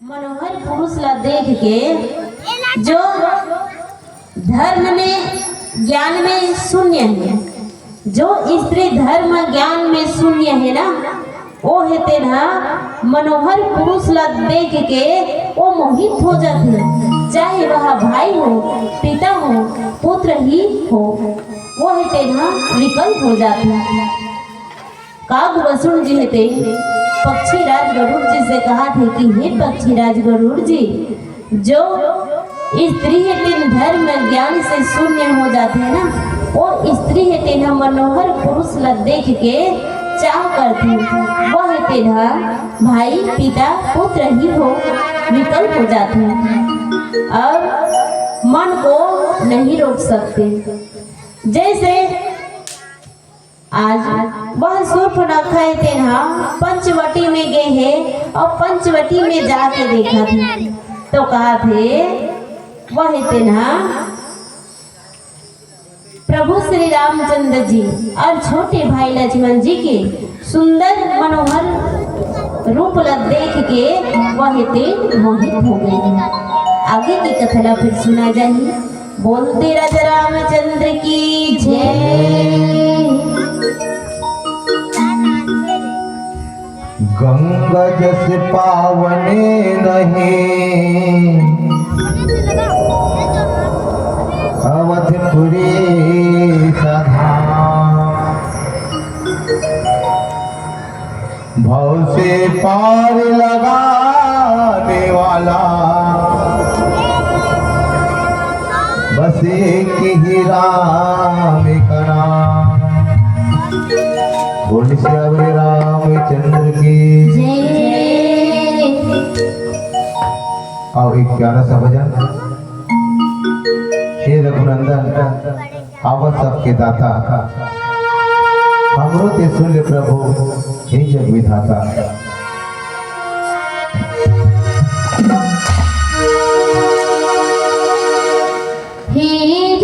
मनोहर पुरुष ला देख के जो धर्म में ज्ञान में शून्य है, जो स्त्री धर्म ज्ञान में शून्य है ना, वो हेते ना मनोहर पुरुष ला देख के वो मोहित हो जाते, चाहे वह भाई हो, पिता हो, पुत्र ही हो, वो हेते ना विकल्प हो जाते। काग वसुण जी हेते पक्षी राज गरुड़ जी से कहा थे कि हे पक्षी राज गरुड़ जी, जो स्त्री हेते धर्म ज्ञान से शून्य हो जाते हैं ना, वो स्त्री हेते ना मनोहर पुरुष ला देख के चाह करती, वह हेते ना भाई पिता पुत्र ही हो, विकल्प हो जाते हैं और मन को नहीं रोक सकते। जैसे आज वह सूर्पनखा थे ना पंचवटी में गए हैं और पंचवटी में जाके देखा था, तो कहा थे वह थे ना प्रभु श्री रामचंद्र जी और छोटे भाई लक्ष्मण जी के सुंदर मनोहर रूप देख के वह थे मोहित हो गए। आगे की कथा फिर सुना जाइए। बोलते राजा रामचंद्र की जय। गंगा जस पावने नहीं अवधपुरी सधा, भव से पार लगाने वाला बस एक ही राम का नाम। बोल श्री रामचंद्र की जय। आओ एक प्यारा सा भजन। हे रघुनंदन आवत सबके दाता, हमरो ते सुन ले प्रभु हे जग विधाता। Hey,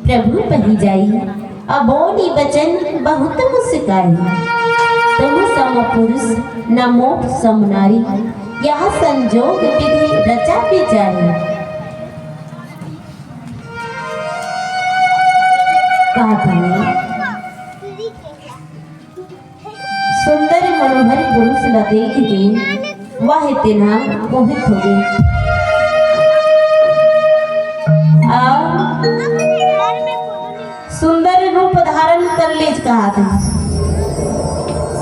प्रभु पही जाई अबोली बचन बहुत मुस्काई। तुम सम पुरुष न मोह सम नारी, यह संजोग विधि रचा विचारी। सुंदर मनोहर पुरुष ला देख के वह इतना मोहित हो गई। सुंदर रूप धारण कर ले कहा था।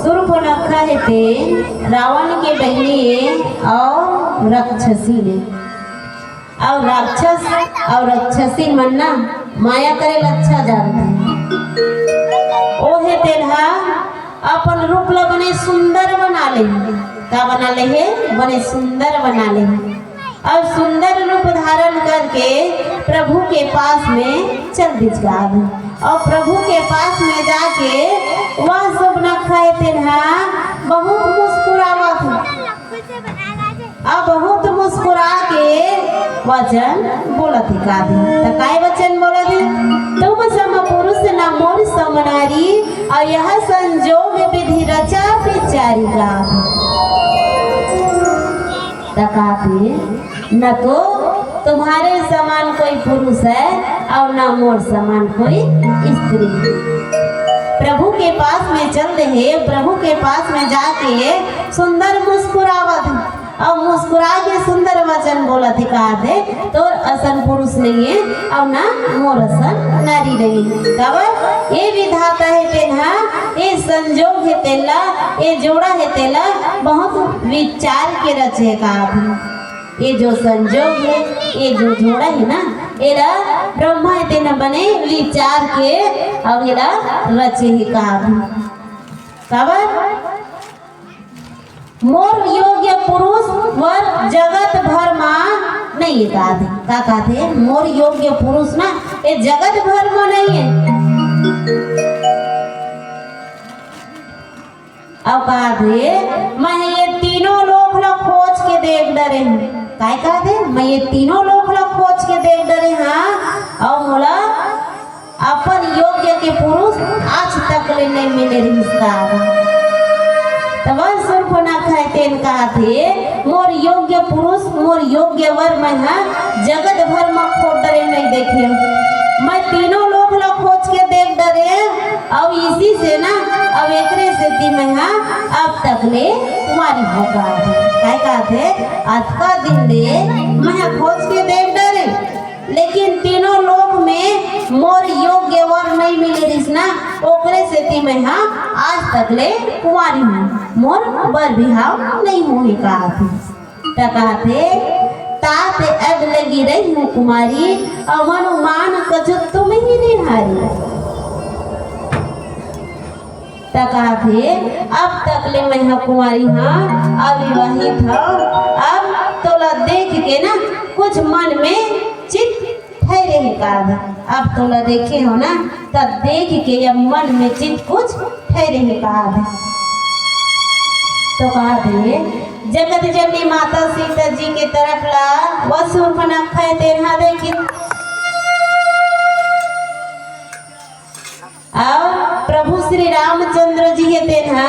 सूर्पनखा है ते रावण के बहनी और राक्षसी ने और राक्षस और राक्षसी मन्ना माया करे अच्छा जानते ओहे तेढ़ा अपन रूप ला बने सुंदर बना ले। का बना ले है बने सुंदर बना ले। और सुंदर रूप धारण करके प्रभु के पास में चल दिखा और प्रभु के पास में जाके वह सब न खाए थे बहुत मुस्कुरावा था अब बहुत मुस्कुरा के वचन बोला थी कादी तो काय वचन बोला थी तुम सम पुरुष न मोर सम नारी और यह संजोग विधि रचा विचारी कहते न तो तुम्हारे समान कोई पुरुष है और न मोर समान कोई स्त्री। प्रभु के पास में चल रहे प्रभु के पास में जाके सुंदर मुस्कुरावत और मुस्कुरा के सुंदर वचन बोला थे कहा थे तो असन पुरुष नहीं है और ना मोर असन नारी नहीं है कब ये विधाता है तेना ये संजोग है तेला ये जोड़ा है तेला बहुत विचार के रचे कहा थे ये जो संजोग है ये जो जोड़ा है ना एरा ब्रह्मा है तेना बने विचार के और एरा रचे ही कहा कब मोर योग्य पुरुष वर जगत भर मां नहीं है का कहते मोर योग्य पुरुष ना ये जगत भर में नहीं है अब कहते मैं ये तीनों लोग खोज के देख डरे हूँ काय कहते मैं ये तीनों लोग खोज के देख डरे हाँ और मोला अपन योग्य के पुरुष आज तक ले नहीं मिले रिश्ता तब सूर्पनखा तेन कहा थे मोर योग्य पुरुष मोर योग्य वर मैं जगत भर में खोज डरे नहीं देखे मैं तीनों लोग खोज के देख डरे अब इसी से ना अब एकरे से थी मैं अब तक ले कुमारी होगा क्या कहते आज का दिन ले मैं खोज के देख डरे लेकिन तीनों लोग में मोर योग्य वर नहीं मिले रिश्ना ओकरे से थी मैं आज तक ले कुमारी हूँ मोर बर बिहाव नहीं हुई कहा थे ताते अब लगी रही हूँ कुमारी और मनुमान कछु तुम ही नहीं हारी कहा थे अब तक ले मैं कुमारी हाँ अविवाहित हूँ अब तोला देख के ना कुछ मन में चित ठहरे है कहा अब तोला देखे हो ना तब देख के या मन में चित कुछ ठहरे है कहा तो कहा थे जगत जननी माता सीता जी के तरफ ला वह सूर्पनखा तेरहा देखी और प्रभु श्री रामचंद्र जी है तेरहा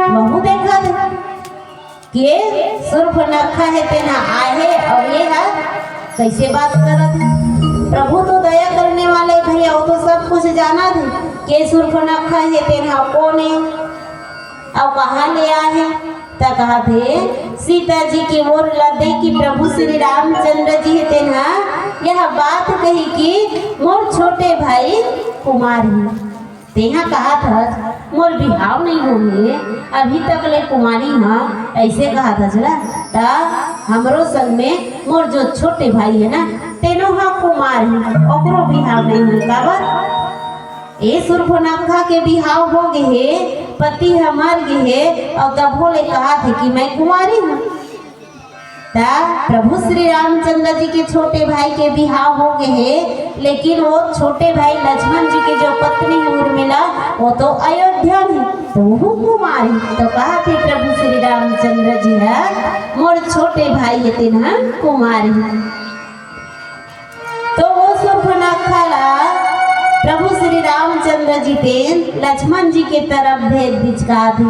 बहु देखा थे के सूर्पनखा है तेरहा आए और ये है कैसे बात कर रहे थे प्रभु तो दया करने वाले भैया वो तो सब कुछ जाना थे के सूर्पनखा है तेरहा कौन है और कहाँ ले आए तो कहा थे सीता जी की ओर लदे कि प्रभु श्री रामचंद्र जी थे ना यह बात कही कि मोर छोटे भाई कुमार है तेहा कहा था मोर बिहाव नहीं हुए अभी तक ले कुमारी हाँ ऐसे कहा था चला ता हमरो संग में मोर जो छोटे भाई है ना तेनो हाँ कुमार है ओकरो बिहाव नहीं हुए काबर ए सूर्पनखा के बिहाव हो गए पति मर गए और तब बोले कहा थे कि मैं कुमारी हूँ प्रभु श्री रामचंद्र जी के छोटे भाई के बिहाव हो गए लेकिन वो छोटे भाई लक्ष्मण जी की जो पत्नी उर्मिला वो तो अयोध्या में तो वो कुमारी तो कहा थे प्रभु श्री रामचंद्र जी है मोर छोटे भाई है तेना कुमारी तो वो सूर्पनखा प्रभु श्री रामचंद्र जी तेन लक्ष्मण जी के तरफ भेज दिचका थे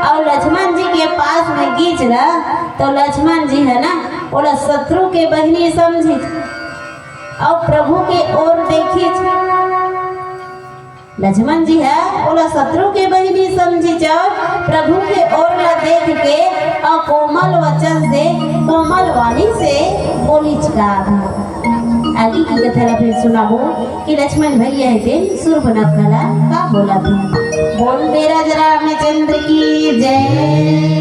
और लक्ष्मण जी के पास में गीच रहा तो लक्ष्मण जी है ना बोला शत्रु के बहनी समझी और प्रभु के ओर देखी लक्ष्मण जी है बोला शत्रु के बहनी समझी प्रभु के ओर ला देख के और कोमल वचन से कोमल वाणी से बोली चका आगे की कथा फिर सुनाबो कि लक्ष्मण भैया है सूर्पनखा का बोला था बोल मेरा रामचंद्र की जय।